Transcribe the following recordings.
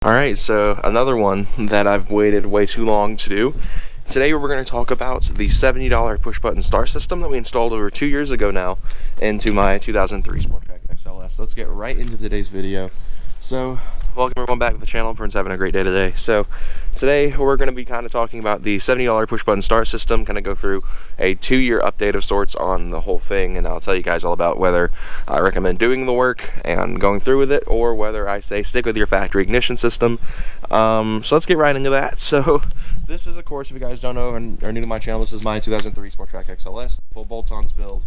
Alright, so another one that I've waited way too long to do. Today we're going to talk about the $70 push-button start system that we installed over 2 years ago now into my 2003 Sport Track XLS. Let's get right into today's video. So, welcome everyone back to the channel. Everyone's having a great day today. So, today we're going to be kind of talking about the $70 push-button start system, kind of go through a 2-year update of sorts on the whole thing, and I'll tell you guys all about whether I recommend doing the work and going through with it, or whether I say stick with your factory ignition system. So let's get right into that. So, this is, of course, if you guys don't know and are new to my channel, this is my 2003 Sport Track XLS, full bolt-ons build,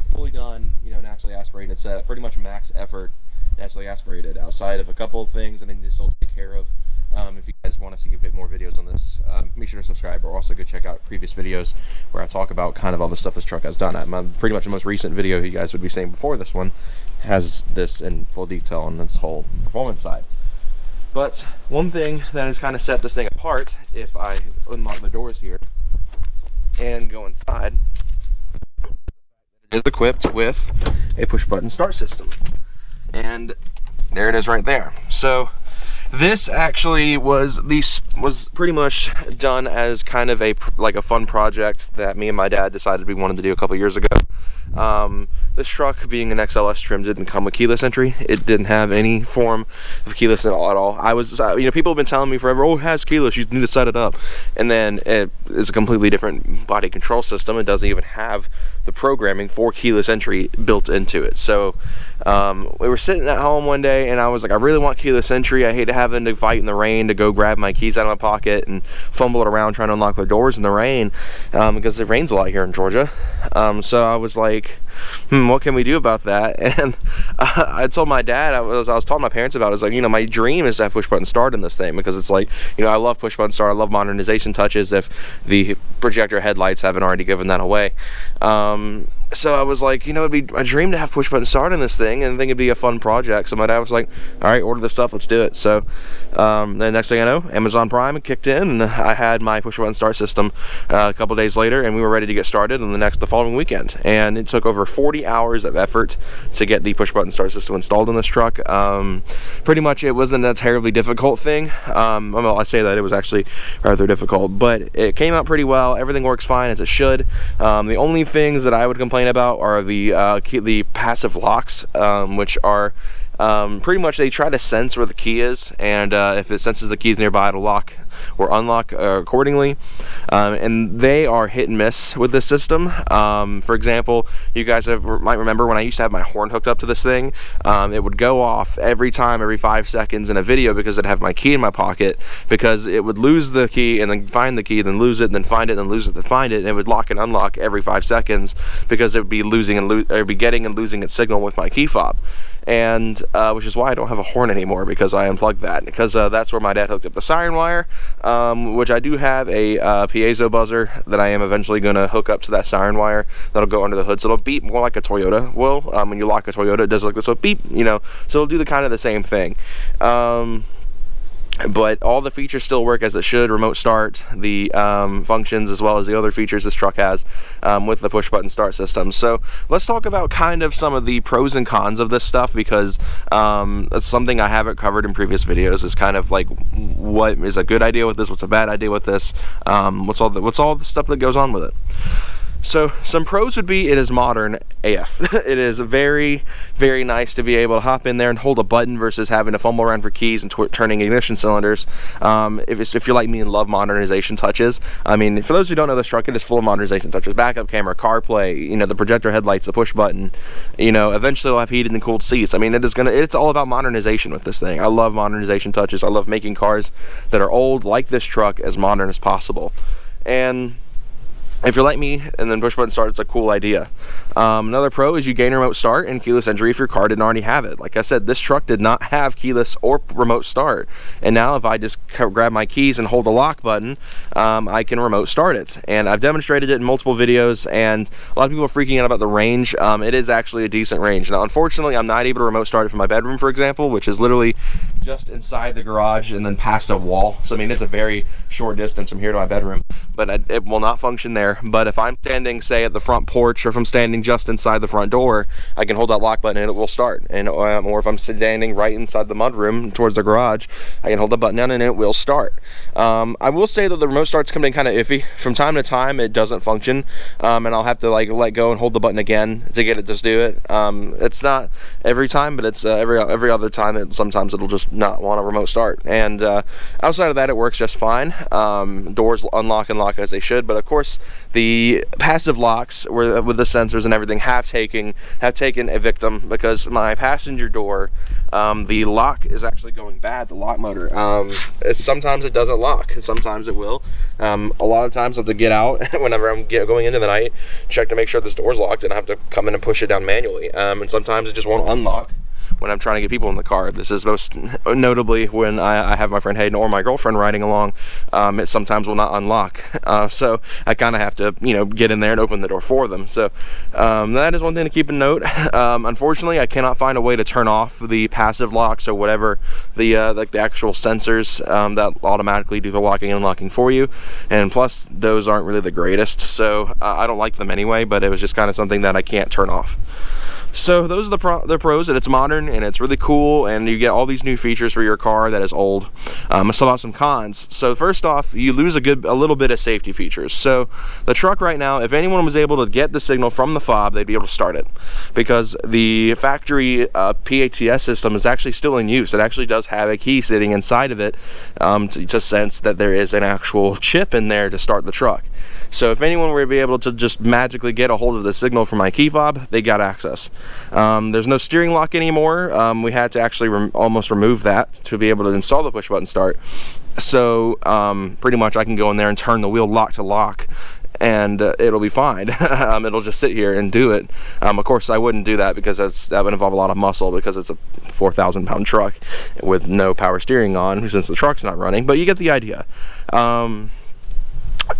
fully done, naturally aspirated set, pretty much max effort, naturally aspirated, outside of a couple of things I need to still take care of. If you guys want to see more videos on this, make sure to subscribe, or also go check out previous videos where I talk about kind of all the stuff this truck has done. Pretty much the most recent video you guys would be seeing before this one has this in full detail on this whole performance side. But one thing that has kind of set this thing apart, if I unlock the doors here and go inside, it is equipped with a push-button start system. And there it is right there. So this actually was pretty much done as kind of a fun project that me and my dad decided we wanted to do a couple years ago. This truck, being an XLS trim, didn't come with keyless entry. It didn't have any form of keyless at all. People have been telling me forever, oh, it has keyless, you need to set it up. And then it is a completely different body control system. It doesn't even have the programming for keyless entry built into it. So we were sitting at home one day, and I was like, I really want keyless entry. I hate having to fight in the rain to go grab my keys out of my pocket and fumble it around trying to unlock the doors in the rain, because it rains a lot here in Georgia. So I was like, what can we do about that? And I told my dad, I was telling my parents about it. I was like, my dream is to have push button start in this thing, because it's like, I love push button start. I love modernization touches if the projector headlights haven't already given that away. So I was like, it'd be a dream to have push button start in this thing, and I think it'd be a fun project. So my dad was like, all right, order the stuff, let's do it. So the next thing I know, Amazon Prime kicked in, and I had my push button start system a couple days later, and we were ready to get started on the following weekend. And it took over 40 hours of effort to get the push button start system installed in this truck. Pretty much it wasn't a terribly difficult thing. Well, I say that it was actually rather difficult, but it came out pretty well. Everything works fine as it should. The only things that I would complain about are the passive locks, which are pretty much they try to sense where the key is, and if it senses the keys nearby, it'll lock or unlock accordingly, and they are hit and miss with this system. For example, you guys might remember when I used to have my horn hooked up to this thing, it would go off every 5 seconds in a video because I'd have my key in my pocket, because it would lose the key and then find the key, then lose it, then find it, then lose it, then find it, and it would lock and unlock every 5 seconds because it would be getting and losing its signal with my key fob. And which is why I don't have a horn anymore, because I unplugged that, because that's where my dad hooked up the siren wire, which I do have a piezo buzzer that I am eventually going to hook up to that siren wire that'll go under the hood, so it'll beep more like a Toyota will. When you lock a Toyota, it does like this, so beep, so it'll do the same thing. But all the features still work as it should. Remote start, the functions, as well as the other features this truck has with the push button start system. So let's talk about kind of some of the pros and cons of this stuff, because it's something I haven't covered in previous videos, is kind of like what is a good idea with this, what's a bad idea with this, what's all the stuff that goes on with it. So some pros would be, it is modern AF. It is very, very nice to be able to hop in there and hold a button versus having to fumble around for keys and turning ignition cylinders. If you're like me and love modernization touches, for those who don't know, this truck, it is full of modernization touches: backup camera, CarPlay, the projector headlights, the push button. Eventually it'll have heated and cooled seats. It's all about modernization with this thing. I love modernization touches. I love making cars that are old, like this truck, as modern as possible. And if you're like me and then push button start, it's a cool idea. Another pro is you gain remote start and keyless entry if your car didn't already have it. Like I said, this truck did not have keyless or remote start, and now if I just grab my keys and hold the lock button, I can remote start it. And I've demonstrated it in multiple videos, and a lot of people are freaking out about the range. It is actually a decent range. Now, unfortunately, I'm not able to remote start it from my bedroom, for example, which is literally just inside the garage and then past a wall. So I mean, it's a very short distance from here to my bedroom, but it will not function there. But if I'm standing, say, at the front porch, or if I'm standing just inside the front door, I can hold that lock button and it will start. And or if I'm standing right inside the mudroom towards the garage, I can hold the button down and it will start. I will say that the remote start's coming in kind of iffy. From time to time, it doesn't function, and I'll have to like let go and hold the button again to get it to do it. It's not every time, but it's every other time. Sometimes it'll just not want a remote start. And outside of that, it works just fine. Doors unlock and lock as they should, but of course the passive locks with the sensors and everything have taken a victim, because my passenger door, the lock is actually going bad, the lock motor. Sometimes it doesn't lock, sometimes it will. A lot of times I have to get out whenever I'm going into the night, check to make sure this door's locked, and I have to come in and push it down manually. And sometimes it just won't unlock when I'm trying to get people in the car. This is most notably when I have my friend Hayden or my girlfriend riding along. It sometimes will not unlock, so I kind of have to, get in there and open the door for them. So that is one thing to keep in note. Unfortunately, I cannot find a way to turn off the passive locks or whatever, the actual sensors that automatically do the locking and unlocking for you. And plus, those aren't really the greatest, so I don't like them anyway. But it was just kind of something that I can't turn off. So those are the pros, and it's modern and it's really cool, and you get all these new features for your car that is old. Let's talk about some cons. So first off, you lose a little bit of safety features. So the truck right now, if anyone was able to get the signal from the fob, they'd be able to start it, because the factory PATS system is actually still in use. It actually does have a key sitting inside of it to sense that there is an actual chip in there to start the truck. So if anyone were to be able to just magically get a hold of the signal from my key fob, they got access. There's no steering lock anymore. We had to actually almost remove that to be able to install the push button start. So pretty much I can go in there and turn the wheel lock to lock, and it'll be fine. It'll just sit here and do it. Of course, I wouldn't do that, because that would involve a lot of muscle, because it's a 4,000-pound truck with no power steering on, since the truck's not running. But you get the idea.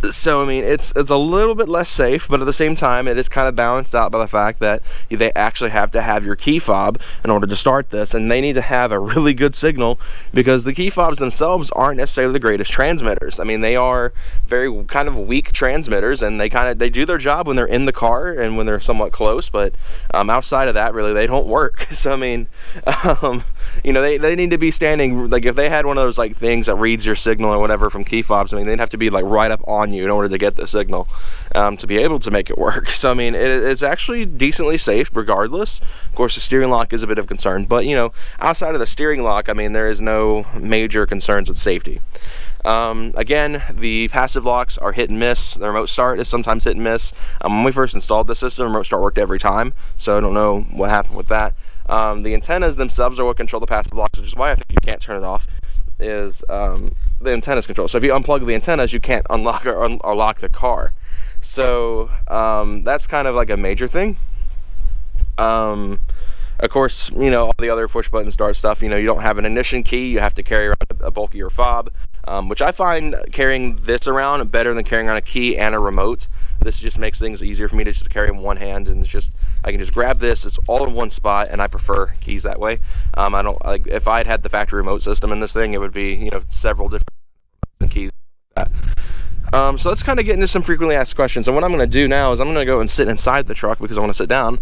So I mean, it's a little bit less safe, but at the same time, it is kind of balanced out by the fact that they actually have to have your key fob in order to start this, and they need to have a really good signal, because the key fobs themselves aren't necessarily the greatest transmitters. I mean, they are very kind of weak transmitters, and they do their job when they're in the car and when they're somewhat close, but outside of that, really, they don't work. So I mean, they need to be standing, like if they had one of those like things that reads your signal or whatever from key fobs, I mean, they'd have to be like right up on you in order to get the signal to be able to make it work. So I mean, it's actually decently safe regardless. Of course, the steering lock is a bit of concern, but outside of the steering lock, I mean, there is no major concerns with safety. Again, the passive locks are hit and miss. The remote start is sometimes hit and miss. When we first installed the system, remote start worked every time, so I don't know what happened with that. The antennas themselves are what control the passive locks, which is why I think you can't turn it off, is the antennas control. So if you unplug the antennas, you can't unlock or lock the car. So that's kind of like a major thing. Of course, all the other push button start stuff, you don't have an ignition key. You have to carry around a bulkier fob, which I find carrying this around better than carrying around a key and a remote. This just makes things easier for me to just carry in one hand, and I can just grab this. It's all in one spot, and I prefer keys that way. I don't like, if I'd had the factory remote system in this thing, it would be several different keys like that. So let's kind of get into some frequently asked questions. And what I'm going to do now is I'm going to go and sit inside the truck, because I want to sit down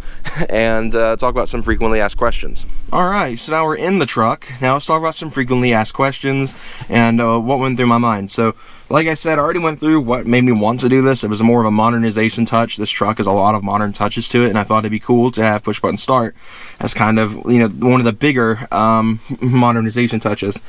and talk about some frequently asked questions. Alright, so now we're in the truck. Now let's talk about some frequently asked questions and what went through my mind. So like I said, I already went through what made me want to do this. It was more of a modernization touch. This truck has a lot of modern touches to it, and I thought it'd be cool to have push button start as kind of one of the bigger modernization touches.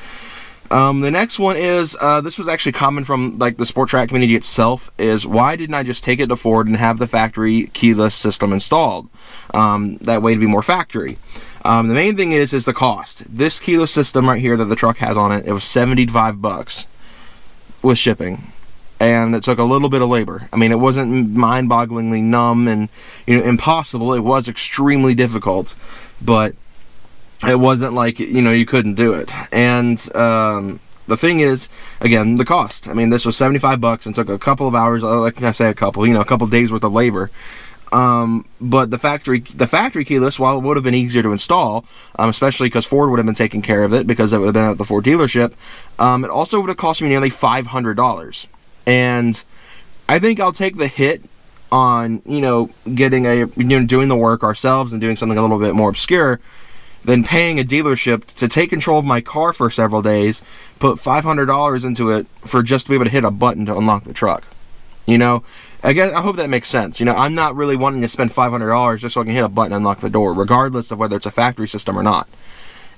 The next one is, this was actually common from like the sport track community itself, is why didn't I just take it to Ford and have the factory keyless system installed? That way it'd be more factory. The main thing is the cost. This keyless system right here that the truck has on it, it was $75 with shipping. And it took a little bit of labor. I mean, it wasn't mind-bogglingly numb and impossible. It was extremely difficult, but it wasn't like you couldn't do it. And the thing is, again, the cost. I mean, this was $75 and took a couple of hours. Like I say, a couple days worth of labor. But the factory keyless, while it would have been easier to install, especially because Ford would have been taking care of it because it would have been at the Ford dealership, it also would have cost me nearly $500. And I think I'll take the hit on, getting doing the work ourselves and doing something a little bit more obscure than paying a dealership to take control of my car for several days, put $500 into it for just to be able to hit a button to unlock the truck. I hope that makes sense. I'm not really wanting to spend $500 just so I can hit a button and unlock the door, regardless of whether it's a factory system or not.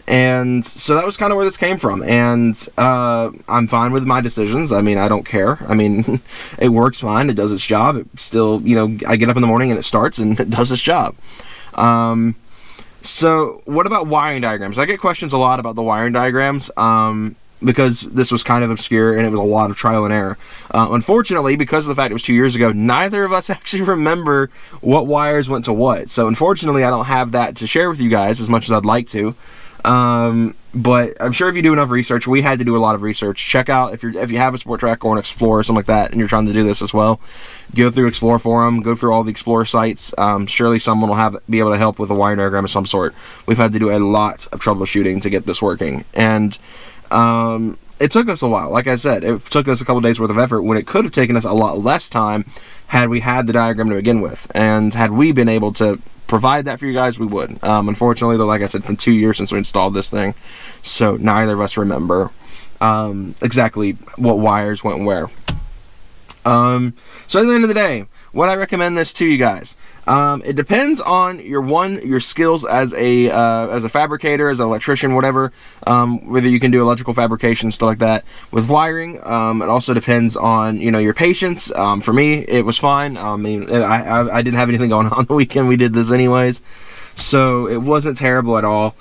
And so that was kind of where this came from. And I'm fine with my decisions. I don't care. It works fine. It does its job. It still, I get up in the morning and it starts and it does its job. So what about wiring diagrams? I get questions a lot about the wiring diagrams. Because this was kind of obscure and it was a lot of trial and error. Unfortunately, because of the fact it was 2 years ago, neither of us actually remember what wires went to what. So unfortunately, I don't have that to share with you guys as much as I'd like to. But I'm sure if you do enough research, we had to do a lot of research. Check out, if you have a Sport Track or an Explorer or something like that, and you're trying to do this as well, go through Explorer Forum, go through all the Explorer sites. Surely someone will be able to help with a wiring diagram of some sort. We've had to do a lot of troubleshooting to get this working. And it took us a while. Like I said, it took us a couple days worth of effort when it could have taken us a lot less time had we had the diagram to begin with. And had we been able to provide that for you guys, we would. Unfortunately, though, like I said, it's been 2 years since we installed this thing, so neither of us remember exactly what wires went where. So at the end of the day, would I recommend this to you guys? It depends on your skills as a fabricator, as an electrician, whatever. Whether you can do electrical fabrication, stuff like that. With wiring, it also depends on your patience. For me, it was fine. I didn't have anything going on the weekend. We did this anyways, so it wasn't terrible at all.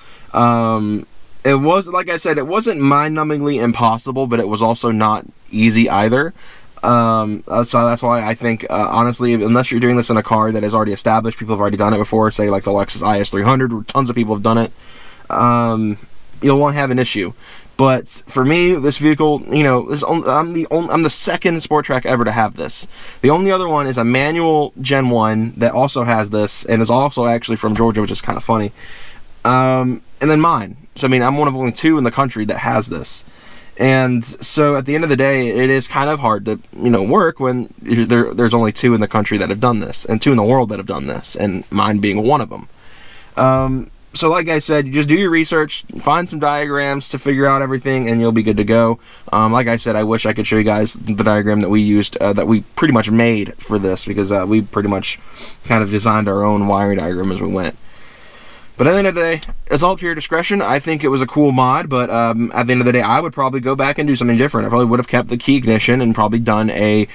It was, like I said, it wasn't mind-numbingly impossible, but it was also not easy either. So that's why I think, honestly, unless you're doing this in a car that is already established, people have already done it before, say like the Lexus IS300, where tons of people have done it, you won't have an issue. But for me, this vehicle, I'm the second Sport Track ever to have this. The only other one is a manual Gen 1 that also has this, and is also actually from Georgia, which is kind of funny. And then mine. So I'm one of only 2 in the country that has this. And so at the end of the day, it is kind of hard to, work when there's only 2 in the country that have done this, and 2 in the world that have done this, and mine being one of them. So like I said, you just do your research, find some diagrams to figure out everything, and you'll be good to go. Like I said, I wish I could show you guys the diagram that we used, that we pretty much made for this, because we pretty much kind of designed our own wiring diagram as we went. But at the end of the day, it's all up to your discretion. I think it was a cool mod, but at the end of the day, I would probably go back and do something different. I probably would have kept the key ignition and probably done a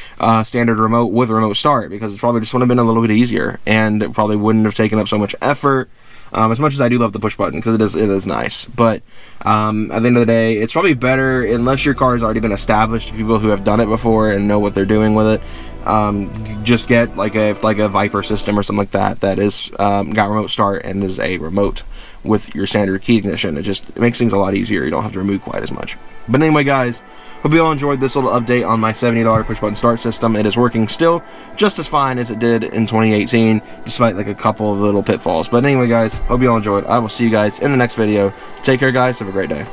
standard remote with remote start, because it probably just would have been a little bit easier, and it probably wouldn't have taken up so much effort. As much as I do love the push button, because it is nice. But at the end of the day, it's probably better, unless your car has already been established to people who have done it before and know what they're doing with it. Just get like a Viper system or something like that is got remote start and is a remote with your standard key ignition. It makes things a lot easier. You don't have to remove quite as much. But anyway, guys, hope you all enjoyed this little update on my $70 push button start system. It is working still just as fine as it did in 2018, despite like a couple of little pitfalls. But anyway, guys, hope you all enjoyed. I will see you guys in the next video. Take care, guys. Have a great day.